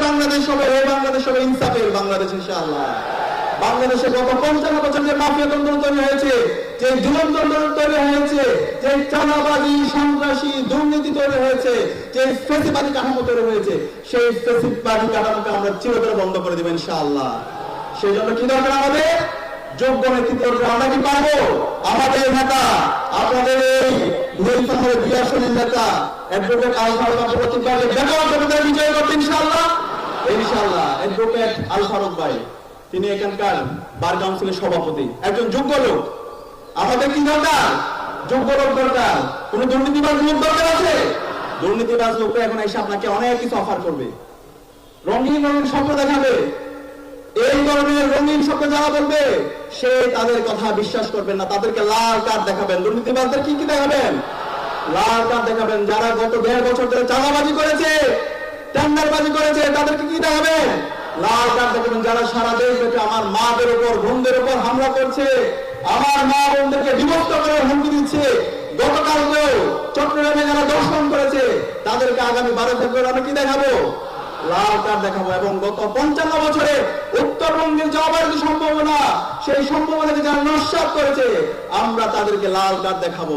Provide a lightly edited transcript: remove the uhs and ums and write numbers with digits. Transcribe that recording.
বাংলাদেশ হবে, এই বাংলাদেশ হবে ইনসাফের বাংলাদেশ ইনশাআল্লাহ। বাংলাদেশে গত 55 বছর যে মাফিয়াতন্ত্র তৈরি হয়েছে, যে জুলুমতন্ত্র তৈরি হয়েছে, যে চাঁদাবাজি, সন্ত্রাসী, দুর্নীতি তৈরি হয়েছে, যে ফেসিবাদী কাঠামো তৈরি হয়েছে, সেই ফেসিবাদী কাঠামোকে আমরা চিরতরে বন্ধ করে দেব ইনশাআল্লাহ। সেই জন্য কি দরকার আমাদের? যোগ্য নেতৃত্ব। আমরা কি পারবো? আমাদের নেতা, আপনাদের এই বিয়াসনের নেতা অ্যাডভোকেট আল ফারুক প্রতিবারে ব্যাপক জনতার বিজয় করতে ইনশাআল্লাহ। ইনশাআল্লাহ অ্যাডভোকেট আল ফারুক ভাই, তিনি এখানকার বার কাউন্সিলের সভাপতি, একজন যোগ্য লোক। আমাদের কি দরকার? যোগ্য লোক দরকার। কোন দুর্নীতিবাজ লোক দরকার আছে? দুর্নীতিবাজ লোকরা এখন এসে আপনাকে অনেক কিছু অফার করবে, রঙিন রঙিন স্বপ্ন দেখাবে। এই ধরনের রঙিন স্বপ্ন যারা বলবে, সে তাদের কথা বিশ্বাস করবেন না, তাদেরকে লাল কার্ড দেখাবেন। দুর্নীতিবাজদের কি কি দেখাবেন? লাল কার্ড দেখাবেন। যারা গত 1.5 বছর ধরে চাঁদাবাজি করেছে, টেন্ডারবাজি করেছে, তাদেরকে কি দেখাবেন? লাল কার্ড দেখাবেন। যারা সারা দেশ ব্যাপী আমার মাদের উপর, বোনদের উপর হামলা করছে, আমার মা বোনদেরকে বিভক্ত করে হুমকি দিচ্ছে, গতকালকেও চট্টগ্রামে যারা দর্শন করেছে, তাদেরকে আগামী 12 ফেব্রুয়ারি আমরা কি দেখাবো? লাল কার্ড দেখাবো। এবং গত 55 বছরে উত্তরবঙ্গের যে অবৈধ সম্ভাবনা, সেই সম্ভাবনাকে যারা নস্যাৎ করেছে, আমরা তাদেরকে লাল কার্ড দেখাবো।